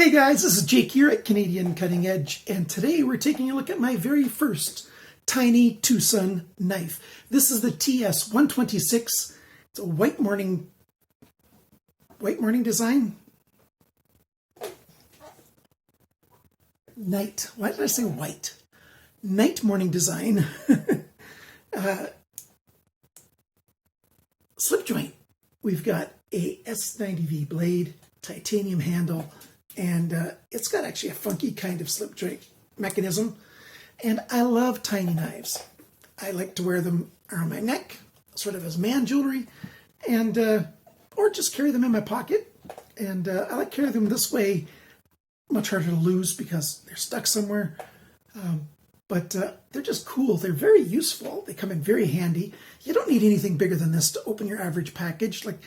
Hey guys, this is Jake here at Canadian Cutting Edge, and today we're taking a look at my very first tiny TwoSun knife. This is the TS126. It's a white morning design. Night. Why did I say white? Night morning design. Slip joint. We've got a S90V blade, titanium handle, and it's got actually a funky kind of slip joint mechanism. And I love tiny knives. I like to wear them around my neck, sort of as man jewelry, and or just carry them in my pocket. And I like carrying them this way, much harder to lose because they're stuck somewhere. But they're just cool. They're very useful. They come in very handy. You don't need anything bigger than this to open your average package. Like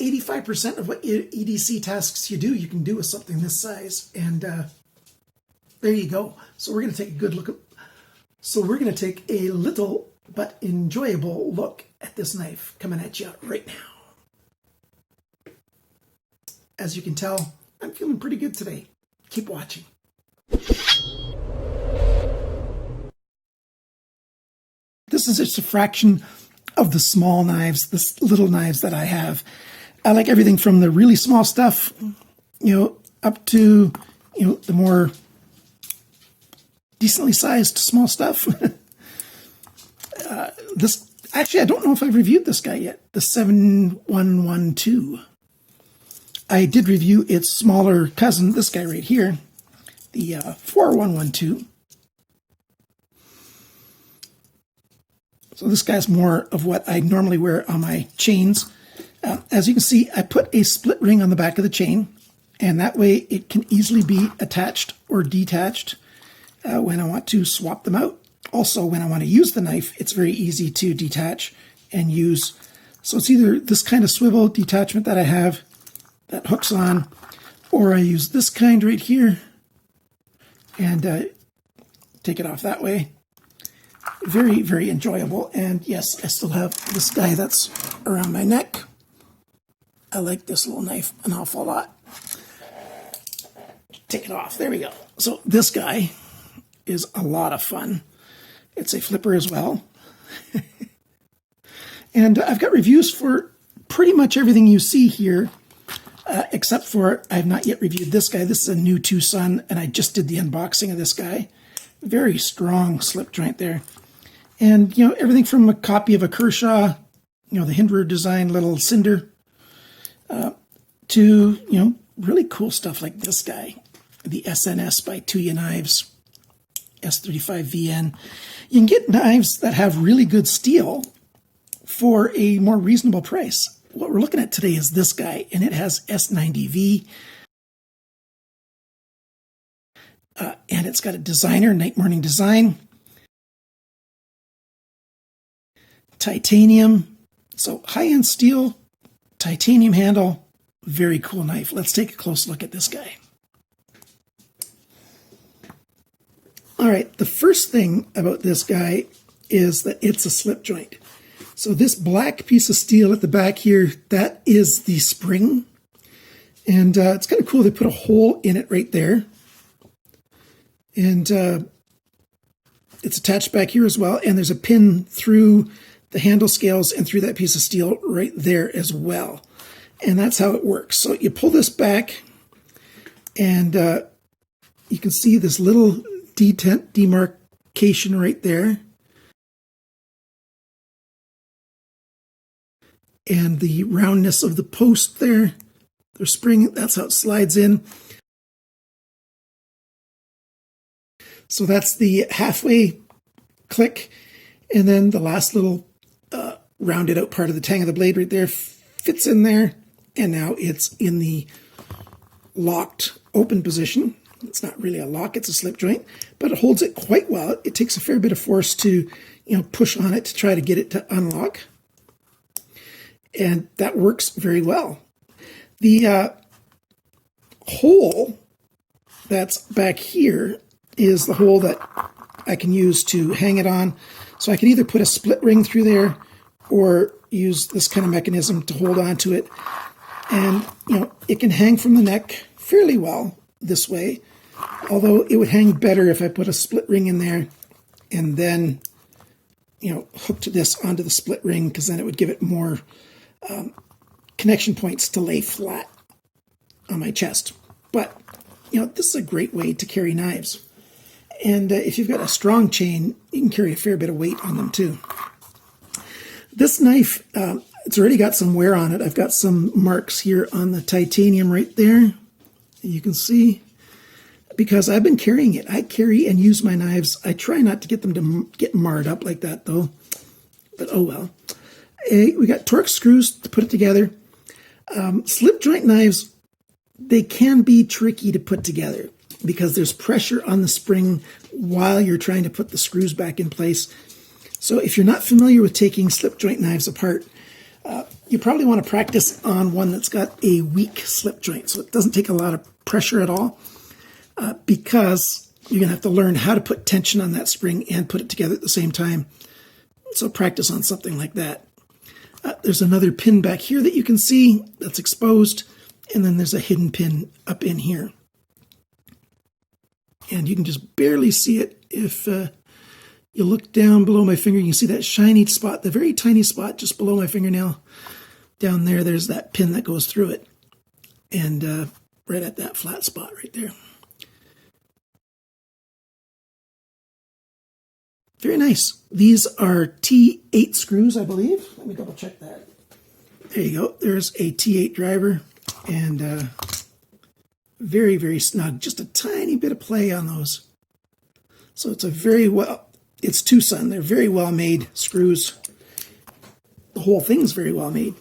85% of what EDC tasks you do, you can do with something this size. And there you go. So we're going to take a good look at, we're going to take a little but enjoyable look at this knife coming at you right now. As you can tell, I'm feeling pretty good today. Keep watching. This is just a fraction of the small knives, the little knives that I have. I like everything from the really small stuff, up to, the more decently sized small stuff. Actually, I don't know if I've reviewed this guy yet, the 7112. I did review its smaller cousin, this guy right here, the 4112. So this guy's more of what I normally wear on my chains. As you can see, I put a split ring on the back of the chain, and that way it can easily be attached or detached when I want to swap them out. Also, when I want to use the knife, it's very easy to detach and use. So it's either this kind of swivel detachment that I have that hooks on, or I use this kind right here and take it off that way. Very, very enjoyable. And yes, I still have this guy that's around my neck. I like this little knife an awful lot. Take it off. There we go. So this guy is a lot of fun. It's a flipper as well. And I've got reviews for pretty much everything you see here, except for I have not yet reviewed this guy. This is a new TwoSun, and I just did the unboxing of this guy. Very strong slip joint there. And, everything from a copy of a Kershaw, the Hinderer design little cinder, to, really cool stuff like this guy, the SNS by Tuya Knives, S35VN. You can get knives that have really good steel for a more reasonable price. What we're looking at today is this guy, and it has S90V. And it's got a designer, night morning design. Titanium. So high-end steel, titanium handle, very cool knife. Let's take a close look at this guy. All right, the first thing about this guy is that it's a slip joint. So this black piece of steel at the back here, that is the spring. And it's kind of cool. They put a hole in it right there. And it's attached back here as well. And there's a pin through the handle scales and through that piece of steel right there as well. And that's how it works. So you pull this back, and you can see this little demarcation right there. And the roundness of the post there, the spring, that's how it slides in. So that's the halfway click, and then the last little rounded out part of the tang of the blade right there fits in there, and now it's in the locked open position. It's not really a lock, it's a slip joint, but it holds it quite well. It takes a fair bit of force to, push on it to try to get it to unlock, and that works very well. The hole that's back here is the hole that I can use to hang it on. So I can either put a split ring through there or use this kind of mechanism to hold on to it. And, it can hang from the neck fairly well. this way, although it would hang better if I put a split ring in there and then, hooked this onto the split ring, because then it would give it more connection points to lay flat on my chest. But, this is a great way to carry knives. And if you've got a strong chain, you can carry a fair bit of weight on them too. This knife, it's already got some wear on it. I've got some marks here on the titanium right there. You can see, because I've been carrying it. I carry and use my knives. I try not to get them to get marred up like that though, but oh well. We got Torx screws to put it together. Slip joint knives, they can be tricky to put together because there's pressure on the spring while you're trying to put the screws back in place. So if you're not familiar with taking slip joint knives apart, you probably want to practice on one that's got a weak slip joint, so it doesn't take a lot of pressure at all, because you're going to have to learn how to put tension on that spring and put it together at the same time. So practice on something like that. There's another pin back here that you can see that's exposed, and then there's a hidden pin up in here. And you can just barely see it. If you look down below my finger, you can see that shiny spot, the very tiny spot just below my fingernail. Down there, there's that pin that goes through it. And right at that flat spot right there. Very nice. These are T8 screws, I believe. Let me double check that. There you go. There's a T8 driver. And very, very snug. Just a tiny bit of play on those. So it's it's TwoSun. They're very well made screws. The whole thing's very well made.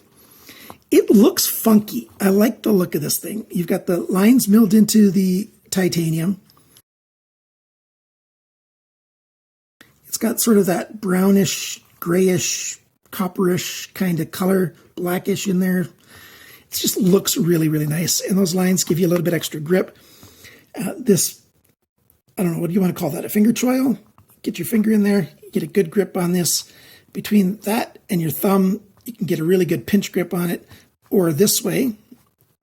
It looks funky. I like the look of this thing. You've got the lines milled into the titanium. It's got sort of that brownish, grayish, copperish kind of color, blackish in there. It just looks really, really nice. And those lines give you a little bit extra grip. I don't know, what do you want to call that? A finger choil? Get your finger in there, get a good grip on this. Between that and your thumb, you can get a really good pinch grip on it. Or this way,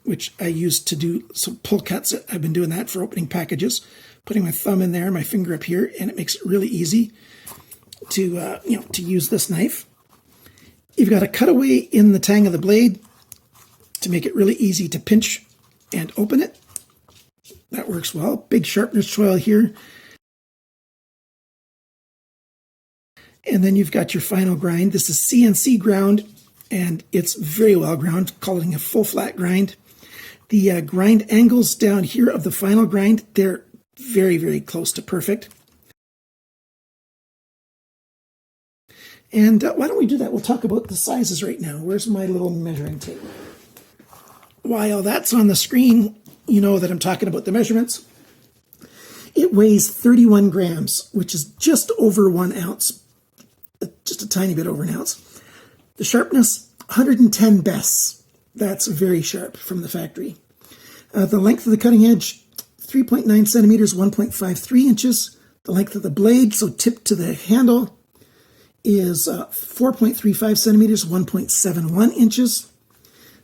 which I use to do some pull cuts. I've been doing that for opening packages. Putting my thumb in there, my finger up here, and it makes it really easy to use this knife. You've got a cutaway in the tang of the blade to make it really easy to pinch and open it. That works well. Big sharpness choil here. And then you've got your final grind. This is CNC ground, and it's very well ground, calling a full flat grind. The grind angles down here of the final grind, they're very, very close to perfect. And why don't we do that? We'll talk about the sizes right now. Where's my little measuring tape? While that's on the screen, you know that I'm talking about the measurements. It weighs 31 grams, which is just over 1 ounce, just a tiny bit over an ounce. The sharpness, 110 bests. That's very sharp from the factory. The length of the cutting edge, 3.9 centimeters, 1.53 inches. The length of the blade, so tip to the handle, is 4.35 centimeters, 1.71 inches.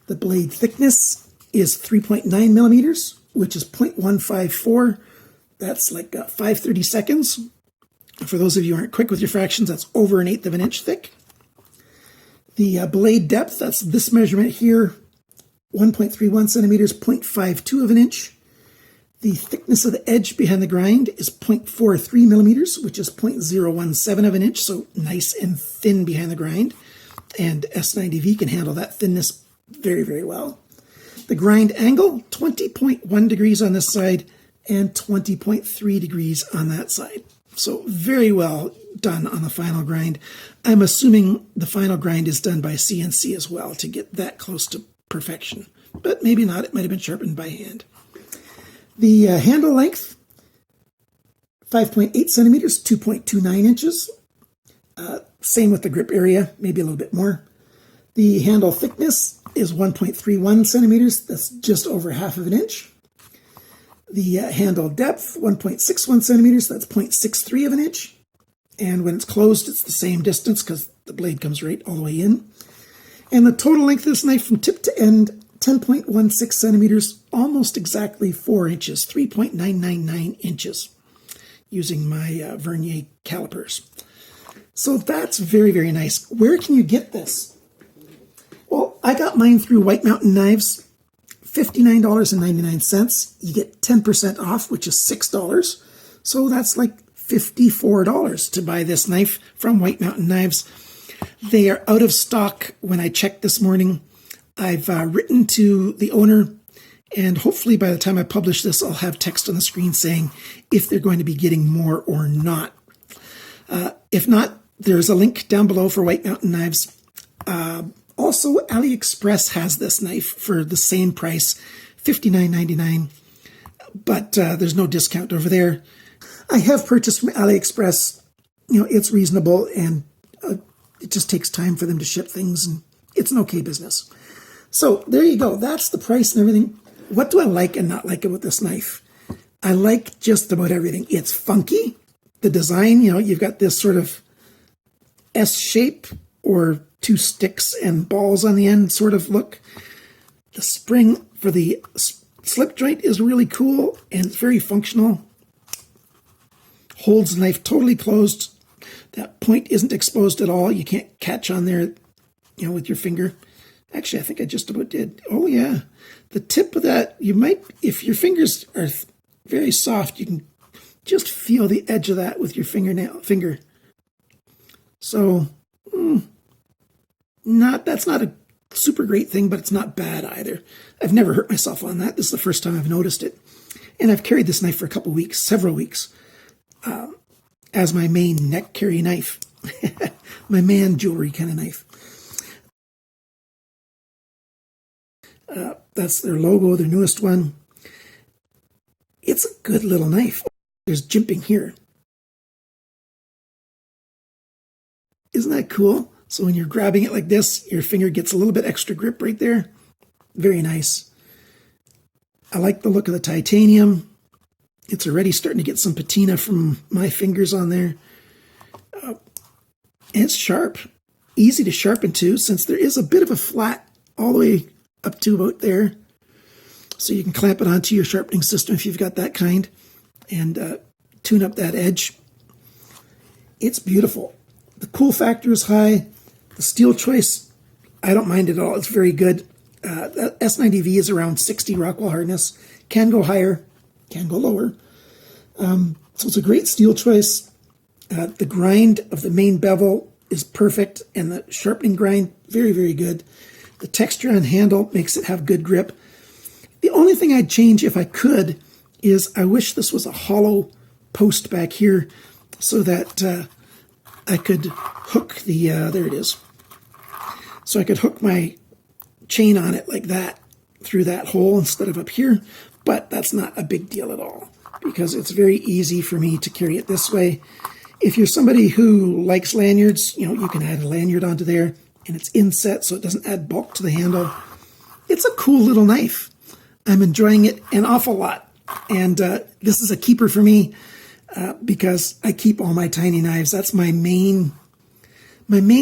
The blade thickness is 3.9 millimeters, which is 0.154. That's like 5/32. For those of you who aren't quick with your fractions, that's over 1/8 of an inch thick. The blade depth, that's this measurement here, 1.31 centimeters, 0.52 of an inch. The thickness of the edge behind the grind is 0.43 millimeters, which is 0.017 of an inch, so nice and thin behind the grind. And S90V can handle that thinness very, very well. The grind angle, 20.1 degrees on this side and 20.3 degrees on that side. So very well done on the final grind. I'm assuming the final grind is done by CNC as well to get that close to perfection. But maybe not. It might have been sharpened by hand. The handle length, 5.8 centimeters, 2.29 inches. Same with the grip area, maybe a little bit more. The handle thickness is 1.31 centimeters. That's just over half of an inch. The handle depth, 1.61 centimeters. That's 0.63 of an inch. And when it's closed, it's the same distance because the blade comes right all the way in. And the total length of this knife from tip to end 10.16 centimeters, almost exactly 4 inches, 3.999 inches, using my vernier calipers. So that's very, very nice. Where can you get this? Well, I got mine through White Mountain Knives, $59.99. You get 10% off, which is $6. So that's like $54 to buy this knife from White Mountain Knives. They are out of stock when I checked this morning. I've written to the owner, and hopefully by the time I publish this, I'll have text on the screen saying if they're going to be getting more or not. If not, there's a link down below for White Mountain Knives. Also, AliExpress has this knife for the same price, $59.99, but there's no discount over there. I have purchased from AliExpress. You know, it's reasonable, and it just takes time for them to ship things, and it's an okay business. So there you go. That's the price and everything. What do I like and not like about this knife? I like just about everything. It's funky. The design, you know, you've got this sort of S shape or two sticks and balls on the end sort of look. The spring for the slip joint is really cool, and it's very functional. Holds the knife totally closed. That point isn't exposed at all. You can't catch on there, you know, with your finger. Actually, I think I just about did. Oh, yeah. The tip of that, you might, if your fingers are very soft, you can just feel the edge of that with your finger. So, that's not a super great thing, but it's not bad either. I've never hurt myself on that. This is the first time I've noticed it. And I've carried this knife for a couple weeks, several weeks, as my main neck carry knife. My man jewelry kind of knife. That's their logo, their newest one. It's a good little knife. There's jimping here. Isn't that cool? So when you're grabbing it like this, your finger gets a little bit extra grip right there. Very nice. I like the look of the titanium. It's already starting to get some patina from my fingers on there. And it's sharp. Easy to sharpen too, since there is a bit of a flat all the way up to about there. So you can clamp it onto your sharpening system if you've got that kind, and tune up that edge. It's beautiful. The cool factor is high. The steel choice, I don't mind at all. It's very good. The S90V is around 60 Rockwell hardness. Can go higher, can go lower. So it's a great steel choice. The grind of the main bevel is perfect, and the sharpening grind, very, very good. The texture on handle makes it have good grip. The only thing I'd change if I could is I wish this was a hollow post back here so that I could hook the, there it is. So I could hook my chain on it like that through that hole instead of up here, but that's not a big deal at all because it's very easy for me to carry it this way. If you're somebody who likes lanyards, you know, you can add a lanyard onto there, and it's inset so it doesn't add bulk to the handle. It's a cool little knife. I'm enjoying it an awful lot. And this is a keeper for me because I keep all my tiny knives. That's my main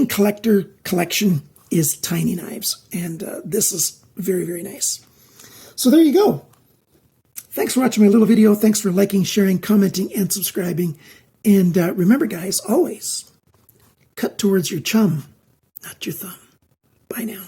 collection is tiny knives. And this is very, very nice. So there you go. Thanks for watching my little video. Thanks for liking, sharing, commenting, and subscribing. And remember, guys, always cut towards your chum, not your thumb. Bye now.